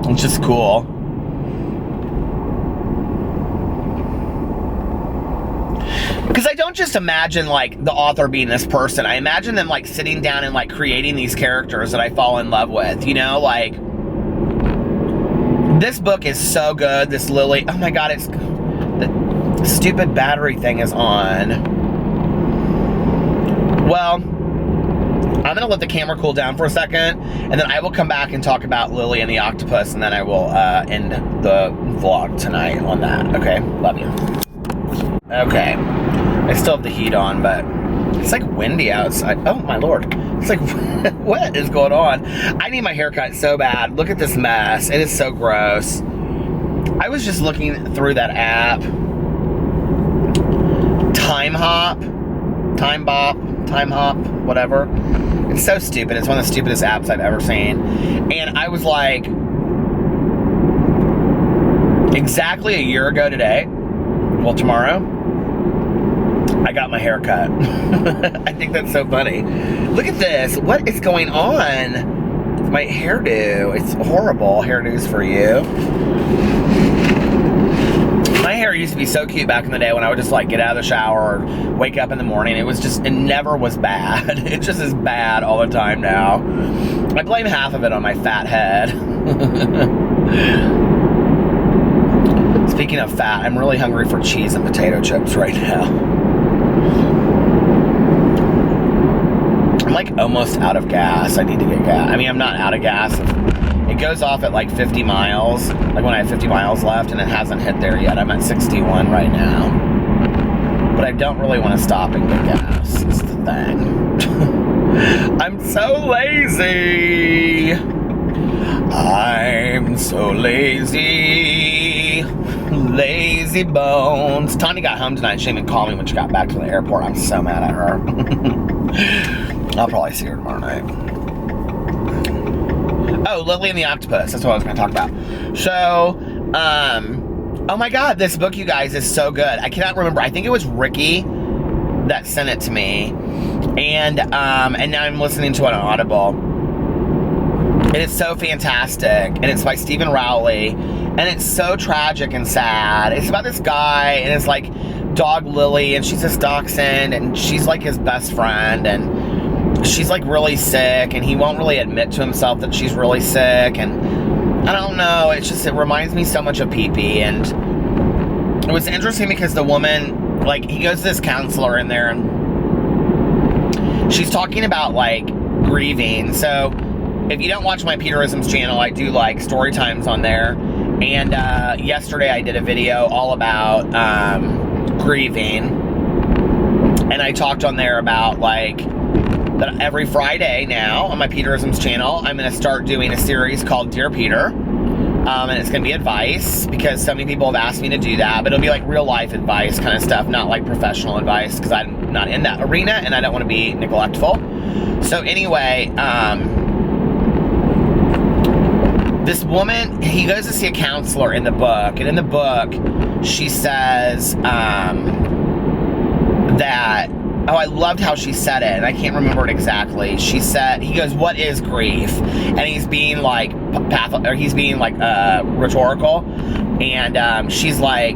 It's just cool. Because I don't just imagine like the author being this person. I imagine them like sitting down and like creating these characters that I fall in love with, you know, like this book is so good. This Lily, oh my God, it's the stupid battery thing is on. Well, I'm gonna let the camera cool down for a second, and then I will come back and talk about Lily and the Octopus, and then I will end the vlog tonight on that. Okay, love you. Okay, I still have the heat on, but it's like windy outside. Oh my Lord, it's like, what is going on? I need my haircut so bad. Look at this mess. It is so gross. I was just looking through that app. Time Hop, whatever. It's so stupid. It's one of the stupidest apps I've ever seen. And I was like, exactly a year ago today, well, tomorrow, I got my hair cut. I think that's so funny. Look at this. What is going on with my hairdo? It's horrible. Hairdos for you. My hair used to be so cute back in the day when I would just like get out of the shower or wake up in the morning. It never was bad. It just is bad all the time now. I blame half of it on my fat head. Speaking of fat, I'm really hungry for cheese and potato chips right now. I'm like almost out of gas. I need to get gas. I mean, I'm not out of gas. It goes off at like 50 miles, like when I have 50 miles left, and it hasn't hit there yet. I'm at 61 right now. But I don't really want to stop and get gas, is the thing. I'm so lazy. I'm so lazy. Lazy bones. Tanya got home tonight. She didn't even call me when she got back to the airport. I'm so mad at her. I'll probably see her tomorrow night. Oh, Lily and the Octopus. That's what I was going to talk about. So, oh my God, this book, you guys, is so good. I cannot remember. I think it was Ricky that sent it to me. And now I'm listening to it on Audible. It is so fantastic. And it's by Stephen Rowley. And it's so tragic and sad. It's about this guy and his like dog Lily, and she's his dachshund, and she's like his best friend, and she's like really sick, and he won't really admit to himself that she's really sick, and I don't know, it reminds me so much of Pee-Pee. And it was interesting because the woman, like, he goes to this counselor in there, and she's talking about like grieving. So if you don't watch my Peterisms channel, I do like story times on there, and yesterday I did a video all about grieving, and I talked on there about like that every Friday now on my Peterisms channel, I'm going to start doing a series called Dear Peter. And it's going to be advice because so many people have asked me to do that, but it'll be like real life advice kind of stuff, not like professional advice, because I'm not in that arena and I don't want to be neglectful. So anyway, this woman, he goes to see a counselor in the book, and in the book, she says that, oh, I loved how she said it, and I can't remember it exactly. She said, he goes, what is grief? And he's being like, rhetorical, and she's like,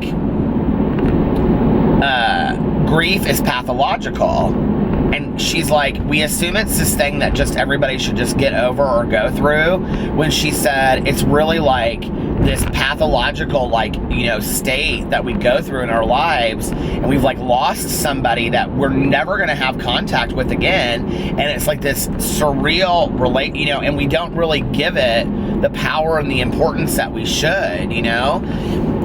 grief is pathological. And she's like, we assume it's this thing that just everybody should just get over or go through, when she said it's really like this pathological, like, you know, state that we go through in our lives, and we've like lost somebody that we're never going to have contact with again, and it's like this surreal you know, and we don't really give it the power and the importance that we should, you know.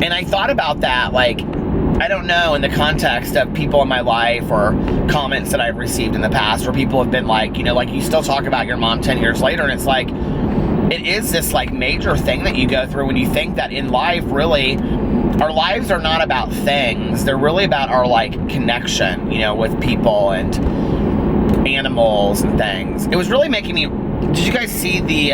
And I thought about that, like, I don't know, in the context of people in my life or comments that I've received in the past where people have been like, you know, like, you still talk about your mom 10 years later, and it's like, it is this like major thing that you go through when you think that in life, really, our lives are not about things. They're really about our like connection, you know, with people and animals and things. It was really making me, did you guys see the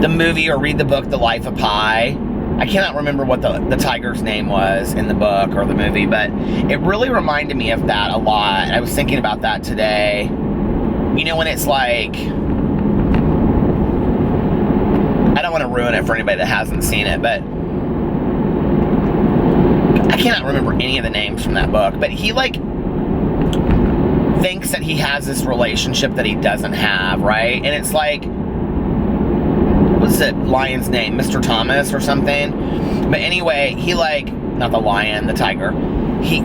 movie or read the book, The Life of Pi? I cannot remember what the tiger's name was in the book or the movie, but it really reminded me of that a lot. I was thinking about that today. You know, when it's like, I don't want to ruin it for anybody that hasn't seen it, but I cannot remember any of the names from that book, but he like thinks that he has this relationship that he doesn't have, right? And it's like, what's the lion's name? Mr. Thomas or something? But anyway, he like, not the lion, the tiger. He,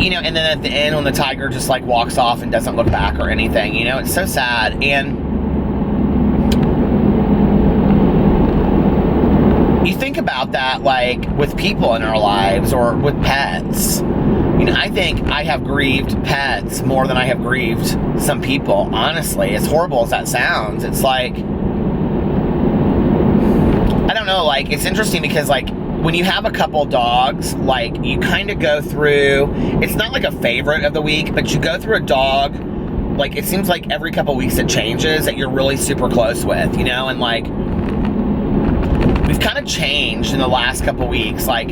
you know, and then at the end when the tiger just like walks off and doesn't look back or anything, you know, it's so sad. And you think about that like with people in our lives or with pets. You know, I think I have grieved pets more than I have grieved some people, honestly. As horrible as that sounds, it's like, I don't know, like, it's interesting because, like, when you have a couple dogs, like, you kind of go through, it's not like a favorite of the week, but you go through a dog, like, it seems like every couple weeks it changes that you're really super close with, you know, and, like, we've kind of changed in the last couple weeks, like,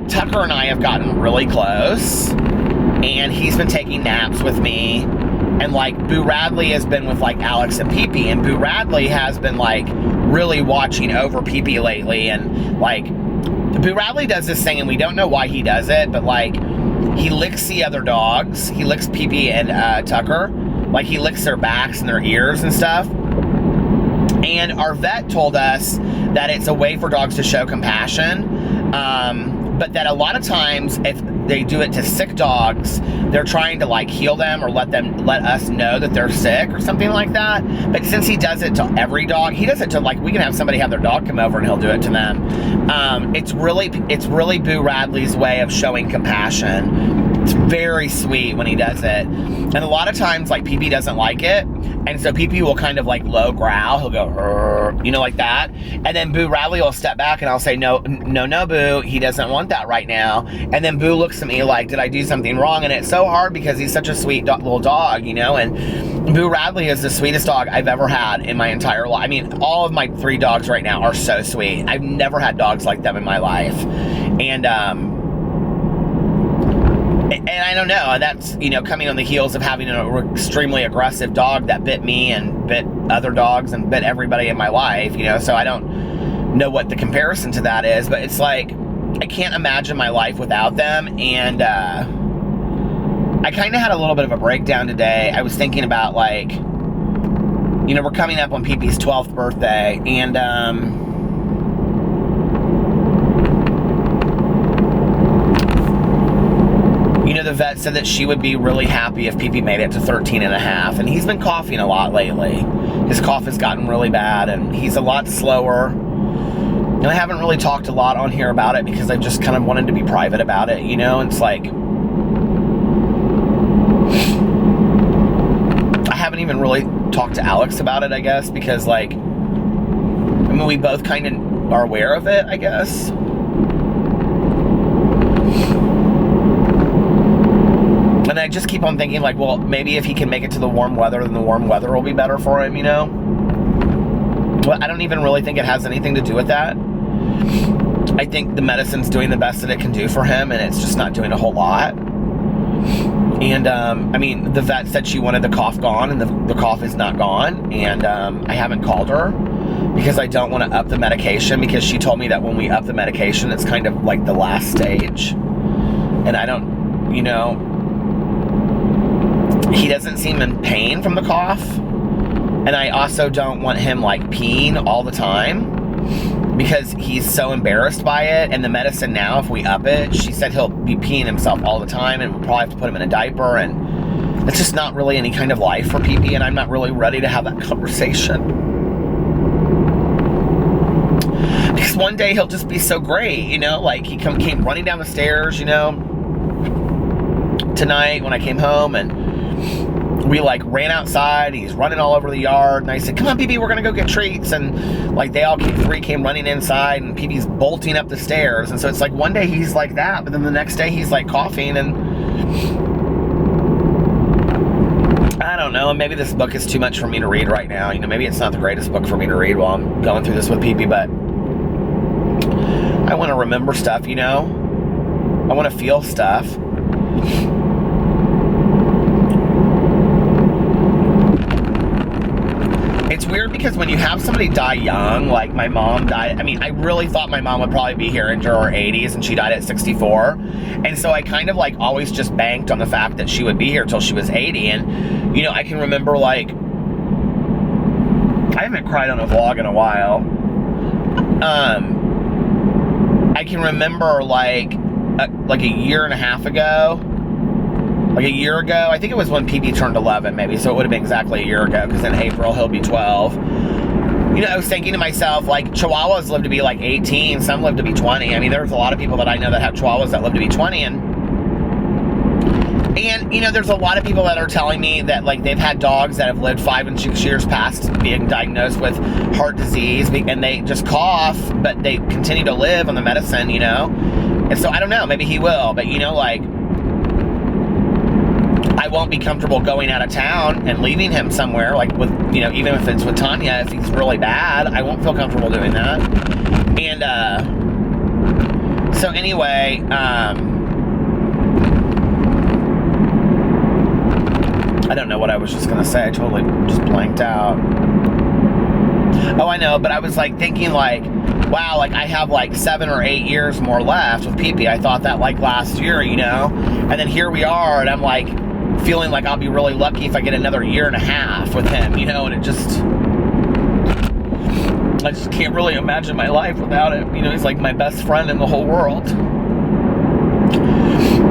Tucker and I have gotten really close, and he's been taking naps with me. And like Boo Radley has been with like Alex and Pee-Pee, and Boo Radley has been like really watching over Pee-Pee lately, and like Boo Radley does this thing and we don't know why he does it, but like he licks the other dogs. He licks Pee-Pee and Tucker. Like he licks their backs and their ears and stuff. And our vet told us that it's a way for dogs to show compassion, but that a lot of times if they do it to sick dogs, they're trying to like heal them or let us know that they're sick or something like that. But since he does it to every dog, he does it to like, we can have somebody have their dog come over and he'll do it to them. It's really Boo Radley's way of showing compassion. It's very sweet when he does it. And a lot of times like Pee-Pee doesn't like it. And so Pee-Pee will kind of like low growl. He'll go, you know, like that. And then Boo Radley will step back and I'll say, no, Boo, he doesn't want that right now. And then Boo looks at me like, did I do something wrong? And it's so hard because he's such a sweet little dog, you know. And Boo Radley is the sweetest dog I've ever had in my entire life. I mean, all of my 3 dogs right now are so sweet. I've never had dogs like them in my life. And I don't know, that's, you know, coming on the heels of having an extremely aggressive dog that bit me and bit other dogs and bit everybody in my life, you know, so I don't know what the comparison to that is, but it's like, I can't imagine my life without them. And I kind of had a little bit of a breakdown today. I was thinking about, like, you know, we're coming up on Pee-Pee's 12th birthday, and you know, the vet said that she would be really happy if Pee-Pee made it to 13 and a half, and he's been coughing a lot lately. His cough has gotten really bad, and he's a lot slower. And I haven't really talked a lot on here about it because I just kind of wanted to be private about it, you know? It's like, I haven't even really talked to Alex about it, I guess, because, like, I mean, we both kind of are aware of it, I guess. And I just keep on thinking, like, well, maybe if he can make it to the warm weather, then the warm weather will be better for him, you know? Well, I don't even really think it has anything to do with that. I think the medicine's doing the best that it can do for him, and it's just not doing a whole lot. And, I mean, the vet said she wanted the cough gone, and the cough is not gone. And I haven't called her because I don't want to up the medication, because she told me that when we up the medication, it's kind of like the last stage. And I don't, you know, he doesn't seem in pain from the cough. And I also don't want him, like, peeing all the time, because he's so embarrassed by it. And the medicine now, if we up it, she said he'll be peeing himself all the time, and we'll probably have to put him in a diaper, and it's just not really any kind of life for PP, and I'm not really ready to have that conversation. Because one day he'll just be so great, you know, like he came running down the stairs, you know, tonight when I came home, and we like ran outside, he's running all over the yard, and I said, come on, PP, we're gonna go get treats. And like they all three came running inside, and PP's bolting up the stairs. And so it's like one day he's like that, but then the next day he's like coughing, and I don't know, and maybe this book is too much for me to read right now. You know, maybe it's not the greatest book for me to read while I'm going through this with PP, but I want to remember stuff, you know? I want to feel stuff. It's weird because when you have somebody die young, like my mom died, I mean, I really thought my mom would probably be here into her 80s, and she died at 64. And so I kind of like always just banked on the fact that she would be here till she was 80. And, you know, I can remember like, I haven't cried on a vlog in a while. I can remember like a year and a half ago, like a year ago, I think it was when PP turned 11 maybe, so it would have been exactly a year ago, because in April he'll be 12. You know, I was thinking to myself, like, Chihuahuas live to be like 18, some live to be 20. I mean, there's a lot of people that I know that have Chihuahuas that live to be 20, and you know, there's a lot of people that are telling me that like they've had dogs that have lived 5 and 6 years past being diagnosed with heart disease, and they just cough, but they continue to live on the medicine, you know? And so I don't know, maybe he will, but you know, like, I won't be comfortable going out of town and leaving him somewhere, like with, you know, even if it's with Tanya, if he's really bad, I won't feel comfortable doing that. And, so anyway, I don't know what I was just gonna say. I totally just blanked out. Oh, I know, but I was like thinking like, wow, like I have like 7 or 8 years more left with PP. I thought that like last year, you know? And then here we are, and I'm like feeling like I'll be really lucky if I get another 1.5 years with him, you know? And it just, I just can't really imagine my life without him. You know, he's like my best friend in the whole world.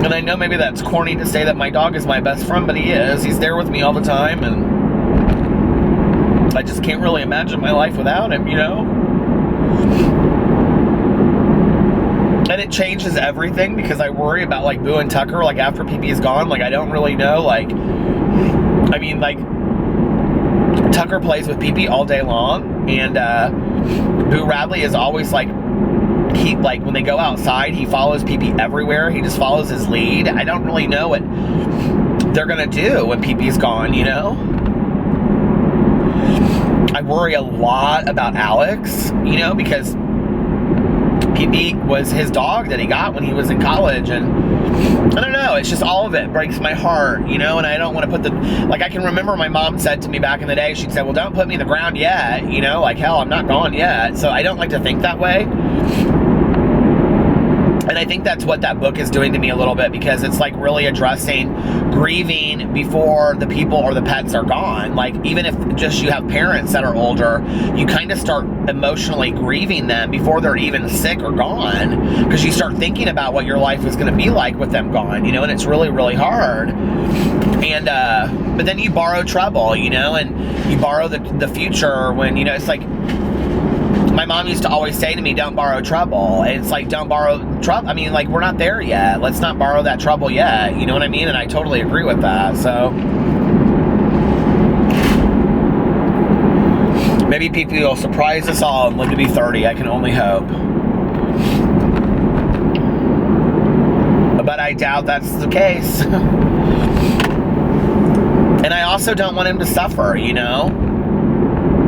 And I know maybe that's corny to say that my dog is my best friend, but he is. He's there with me all the time, and I just can't really imagine my life without him, you know? And it changes everything, because I worry about, like, Boo and Tucker, like, after PP is gone. Like, I don't really know, like, I mean, like, Tucker plays with PP all day long, and Boo Radley is always, like, he, like, when they go outside, he follows PP everywhere. He just follows his lead. I don't really know what they're gonna do when PP's gone, you know? I worry a lot about Alex, you know, because PP was his dog that he got when he was in college, and I don't know, it's just all of it breaks my heart, you know, and I don't want to put the, like, I can remember my mom said to me back in the day, she'd say, well, don't put me in the ground yet, you know, like, hell, I'm not gone yet, so I don't like to think that way. And I think that's what that book is doing to me a little bit, because it's like really addressing grieving before the people or the pets are gone. Like, even if just you have parents that are older, you kind of start emotionally grieving them before they're even sick or gone, because you start thinking about what your life is going to be like with them gone, you know, and it's really, really hard. And, but then you borrow trouble, you know, and you borrow the future when, you know, it's like, my mom used to always say to me, don't borrow trouble. And it's like, don't borrow trouble. I mean, like, we're not there yet. Let's not borrow that trouble yet. You know what I mean? And I totally agree with that. So maybe people will surprise us all and live to be 30. I can only hope. But I doubt that's the case. And I also don't want him to suffer, you know?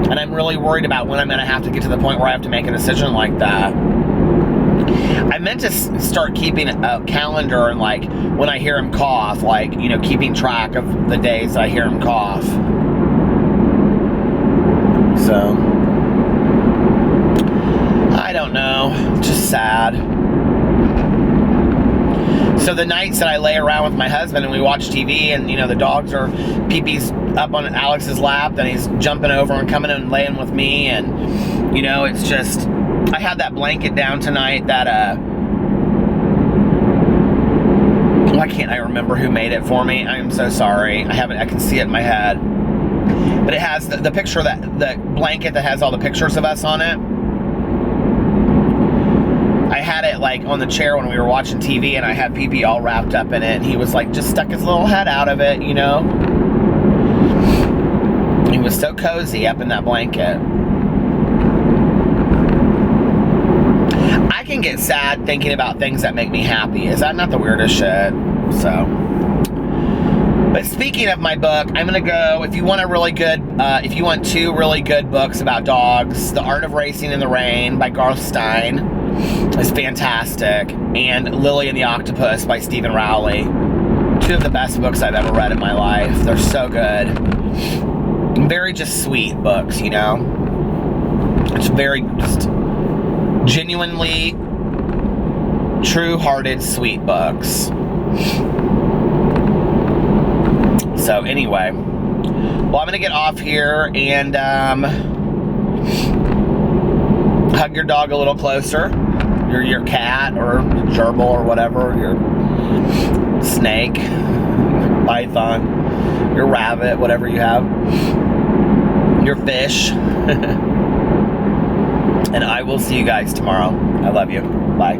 And I'm I'm really worried about when I'm going to have to get to the point where I have to make a decision like that. I meant to start keeping a calendar and like when I hear him cough, like, you know, keeping track of the days I hear him cough. So, I don't know, just sad. So the nights that I lay around with my husband and we watch TV and, you know, the dogs are, Pee-Pee's up on Alex's lap, then he's jumping over and coming and laying with me, and, you know, it's just, I had that blanket down tonight that, why can't I remember who made it for me? I am so sorry. I can see it in my head. But it has the picture, the blanket that has all the pictures of us on it. I had it like on the chair when we were watching TV, and I had Pee-Pee all wrapped up in it, and he was like, just stuck his little head out of it, you know? He was so cozy up in that blanket. I can get sad thinking about things that make me happy. Is that not the weirdest shit? So, but speaking of my book, I'm gonna go, if you want if you want 2 really good books about dogs, The Art of Racing in the Rain by Garth Stein is fantastic, and Lily and the Octopus by Stephen Rowley. 2 of the best books I've ever read in my life. They're so good. Very just sweet books, you know? It's very just genuinely true-hearted, sweet books. So anyway, well, I'm gonna get off here and hug your dog a little closer. Your cat or gerbil or whatever, your snake, python, your rabbit, whatever you have, your fish. And I will see you guys tomorrow. I love you. Bye.